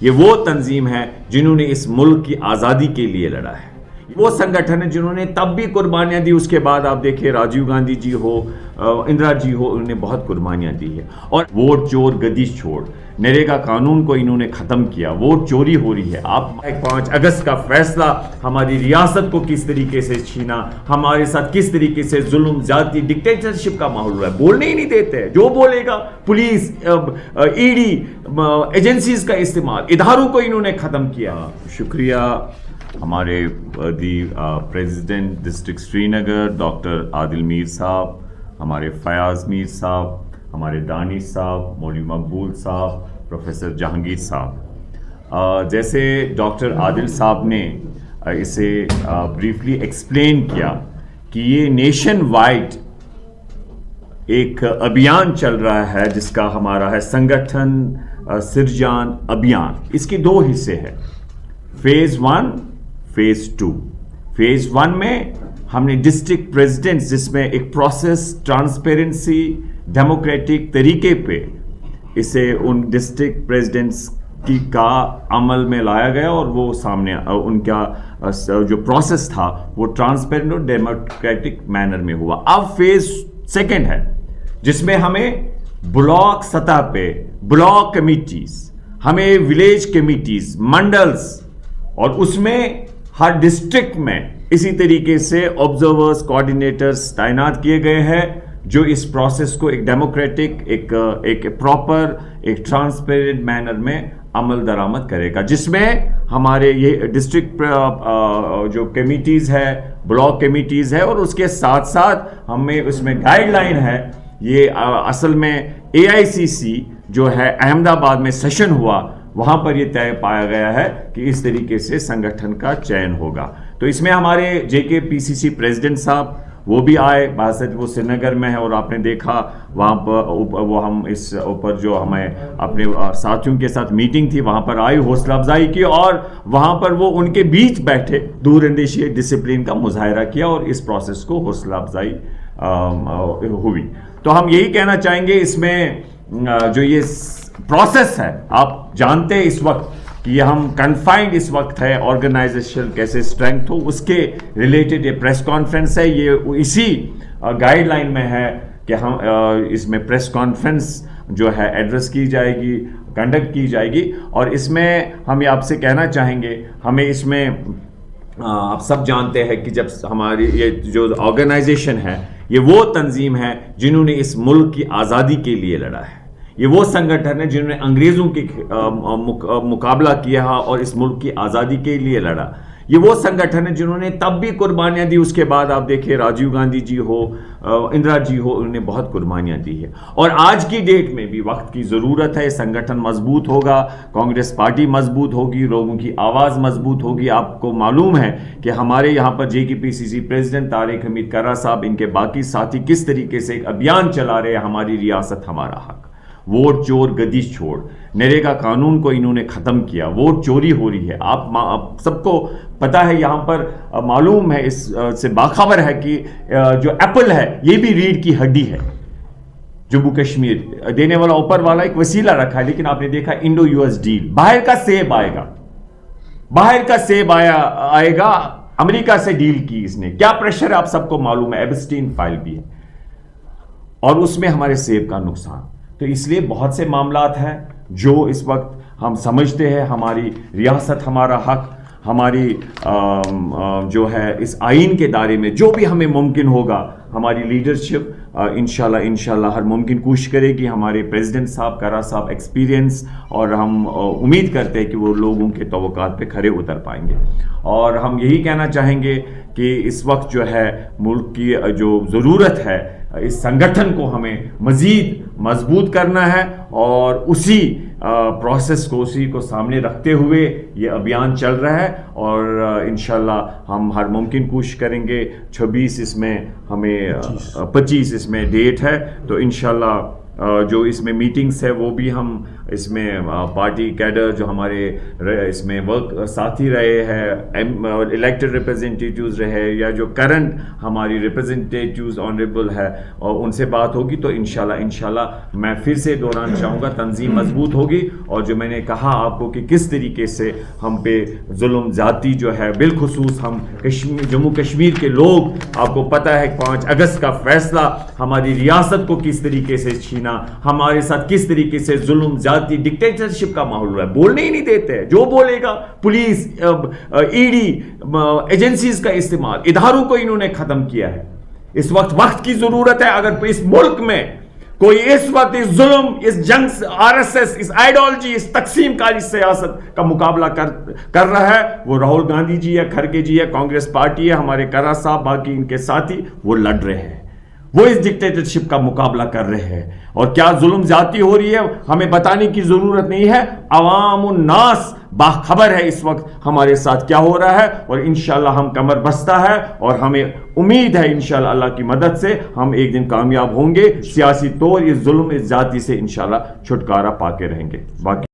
یہ وہ تنظیم ہے جنہوں نے اس ملک کی آزادی کے لیے لڑا ہے، وہ سنگٹھن ہے جنہوں نے تب بھی قربانیاں دی۔ اس کے بعد آپ دیکھیں راجیو گاندھی جی ہو، اندرا جی ہو، انہوں نے بہت قربانیاں دی ہیں۔ اور ووٹ چور گدی چھوڑ، نریگا قانون کو انہوں نے ختم کیا، ووٹ چوری ہو رہی ہے۔ آپ 5 اگست کا فیصلہ ہماری ریاست کو کس طریقے سے چھینا، ہمارے ساتھ کس طریقے سے ظلم، زیادتی، ڈکٹیٹرشپ کا ماحول ہوا ہے، بولنے ہی نہیں دیتے۔ جو بولے گا پولیس، ای ڈی، ایجنسیز کا استعمال، اداروں کو انہوں نے ختم کیا۔ شکریہ ہمارے پریزیڈنٹ ڈسٹرکٹ سری نگر ڈاکٹر عادل میر صاحب، ہمارے فیاض میر صاحب، ہمارے دانش صاحب، مولوی مقبول صاحب، پروفیسر جہانگیر صاحب۔ جیسے ڈاکٹر عادل صاحب نے اسے بریفلی ایکسپلین کیا کہ یہ نیشن وائڈ ایک ابھیان چل رہا ہے جس کا ہمارا ہے سنگٹھن سرجان ابھیان۔ اس کے 2 حصے ہیں، فیز 1، فیز 2۔ فیز 1 میں ہم نے ڈسٹرکٹ پریزیڈنٹس، جس میں ایک پروسیس، ٹرانسپیرنسی، ڈیموکریٹک طریقے پہ اسے ان ڈسٹرکٹ پریزیڈنٹس کی کا عمل میں لایا گیا، اور وہ سامنے ان کا جو پروسیس تھا وہ ٹرانسپیرنٹ اور ڈیموکریٹک مینر میں ہوا۔ اب فیز 2 ہے جس میں ہمیں بلاک سطح پہ بلاک کمیٹیز، ہمیں ولیج کمیٹیز، منڈلز، اور اس میں ہر ڈسٹرکٹ میں اسی طریقے سے آبزرورز، کوآرڈینیٹرز تعینات کیے گئے ہیں جو اس پروسیس کو ایک ڈیموکریٹک، ایک پراپر، ایک ٹرانسپیرنٹ مینر میں عمل درآمد کرے گا، جس میں ہمارے یہ ڈسٹرکٹ جو کمیٹیز ہے، بلاک کمیٹیز ہے، اور اس کے ساتھ ساتھ ہمیں اس میں گائیڈ لائن ہے۔ یہ اصل میں AICC جو ہے احمد آباد میں سیشن ہوا، وہاں پر یہ طے پایا گیا ہے کہ اس طریقے سے سنگٹھن کا چین ہوگا۔ تو اس میں ہمارے JKPCC پریزیڈنٹ صاحب وہ بھی آئے، بحثت وہ سری نگر میں ہے، اور آپ نے دیکھا وہاں پر وہ ہم اس اوپر جو ہمیں اپنے ساتھیوں کے ساتھ میٹنگ تھی وہاں پر آئی، حوصلہ افزائی کی، اور وہاں پر وہ ان کے بیچ بیٹھے دور اندیشی ڈسپلن کا مظاہرہ کیا، اور اس پروسیس کو حوصلہ افزائی ہوئی۔ تو ہم یہی کہنا چاہیں گے، اس میں جو یہ پروسیس ہے، آپ جانتے ہیں اس وقت کہ یہ ہم کنفائنڈ اس وقت ہے، آرگنائزیشن کیسے اسٹرینتھ ہو، اس کے ریلیٹڈ یہ پریس کانفرنس ہے، یہ اسی گائیڈ لائن میں ہے کہ ہم اس میں پریس کانفرنس جو ہے ایڈریس کی جائے گی، کنڈکٹ کی جائے گی۔ اور اس میں ہم آپ سے کہنا چاہیں گے، ہمیں اس میں آپ سب جانتے ہیں کہ جب ہماری یہ جو آرگنائزیشن ہے، یہ وہ تنظیم ہے جنہوں نے اس ملک کی آزادی کے لیے لڑا ہے، یہ وہ سنگٹھن ہے جنہوں نے انگریزوں کے مقابلہ کیا اور اس ملک کی آزادی کے لیے لڑا، یہ وہ سنگٹھن ہے جنہوں نے تب بھی قربانیاں دی۔ اس کے بعد آپ دیکھیں راجیو گاندھی جی ہو، اندرا جی ہو، انہوں نے بہت قربانیاں دی ہیں، اور آج کی ڈیٹ میں بھی وقت کی ضرورت ہے۔ یہ سنگٹھن مضبوط ہوگا، کانگریس پارٹی مضبوط ہوگی، لوگوں کی آواز مضبوط ہوگی۔ آپ کو معلوم ہے کہ ہمارے یہاں پر JKPCC پریزیڈنٹ طارق حمید کرا صاحب، ان کے باقی ساتھی کس طریقے سے ایک ابھیان چلا رہے ہیں، ہماری ریاست ہمارا حق، ووٹ چور گدی چھوڑ، نریگا قانون کو انہوں نے ختم کیا، ووٹ چوری ہو رہی ہے۔ آپ سب کو پتا ہے، یہاں پر معلوم ہے، اس سے باخبر ہے کہ جو ایپل ہے یہ بھی ریڑھ کی ہڈی ہے، جموں کشمیر دینے والا اوپر والا ایک وسیلہ رکھا ہے، لیکن آپ نے دیکھا انڈو US ڈیل، باہر کا سیب آئے گا، باہر کا سیب آئے گا، امریکہ سے ڈیل کی اس نے، کیا پریشر ہے آپ سب کو معلوم ہے، ایبسٹین فائل بھی ہے، اور اس میں ہمارے سیب کا نقصان۔ تو اس لیے بہت سے معاملات ہیں جو اس وقت ہم سمجھتے ہیں، ہماری ریاست ہمارا حق، ہماری جو ہے اس آئین کے دائرے میں جو بھی ہمیں ممکن ہوگا، ہماری لیڈرشپ انشاءاللہ ہر ممکن کوشش کرے گی۔ ہمارے پریزیڈنٹ صاحب، کرا صاحب ایکسپیرینس، اور ہم امید کرتے ہیں کہ وہ لوگوں کے توقعات پہ کھرے اتر پائیں گے۔ اور ہم یہی کہنا چاہیں گے کہ اس وقت جو ہے ملک کی جو ضرورت ہے، اس سنگٹھن کو ہمیں مزید مضبوط کرنا ہے، اور اسی پروسیس کو، اسی کو سامنے رکھتے ہوئے یہ ابھیان چل رہا ہے، اور انشاءاللہ ہم ہر ممکن کوشش کریں گے۔ 26 اس میں ہمیں 25 اس میں ڈیٹ ہے، تو انشاءاللہ جو اس میں میٹنگز ہے وہ بھی ہم اس میں پارٹی کیڈر جو ہمارے اس میں ورک ساتھی رہے ہیں، الیکٹڈ ریپرزنٹیٹیوز رہے یا جو کرنٹ ہماری ریپرزنٹیٹیوز آنریبل ہے، اور ان سے بات ہوگی تو انشاءاللہ میں پھر سے دوران چاہوں گا تنظیم مضبوط ہوگی. اور جو میں نے کہا آپ کو کہ کس طریقے سے ہم پہ ظلم زیادتی جو ہے، بالخصوص ہم جموں کشمیر کے لوگ، آپ کو پتہ ہے 5 اگست کا فیصلہ ہماری ریاست کو کس طریقے سے چھینا، ہمارے ساتھ کس طریقے سے ظلم زیادتی ڈکٹیٹرشپ کا ماحول ہوا ہے، بولنے ہی نہیں دیتے. جو بولے گا پولیس، ای ڈی ایجنسیز کا استعمال، اداروں کو انہوں نے ختم کیا ہے. اس وقت کی ضرورت ہے. اگر اس ملک میں کوئی اس وقت اس ظلم، اس جنگ، آر ایس ایس، اس آئیڈیالوجی، اس تقسیم کاری سیاست کا مقابلہ کر رہا ہے، وہ راہل گاندھی جی ہے، کھڑگے جی ہے، کانگریس پارٹی ہے، ہمارے کرا صاحب، باقی ان کے ساتھی، وہ لڑ رہے ہیں، وہ اس ڈکٹیٹرشپ کا مقابلہ کر رہے ہیں. اور کیا ظلم زیادتی ہو رہی ہے ہمیں بتانے کی ضرورت نہیں ہے. عوام الناس باخبر ہے اس وقت ہمارے ساتھ کیا ہو رہا ہے، اور انشاءاللہ ہم کمر بستہ ہے، اور ہمیں امید ہے انشاءاللہ اللہ کی مدد سے ہم ایک دن کامیاب ہوں گے. سیاسی طور اس ظلم، اس زیادتی سے انشاءاللہ چھٹکارا پا کے رہیں گے. باقی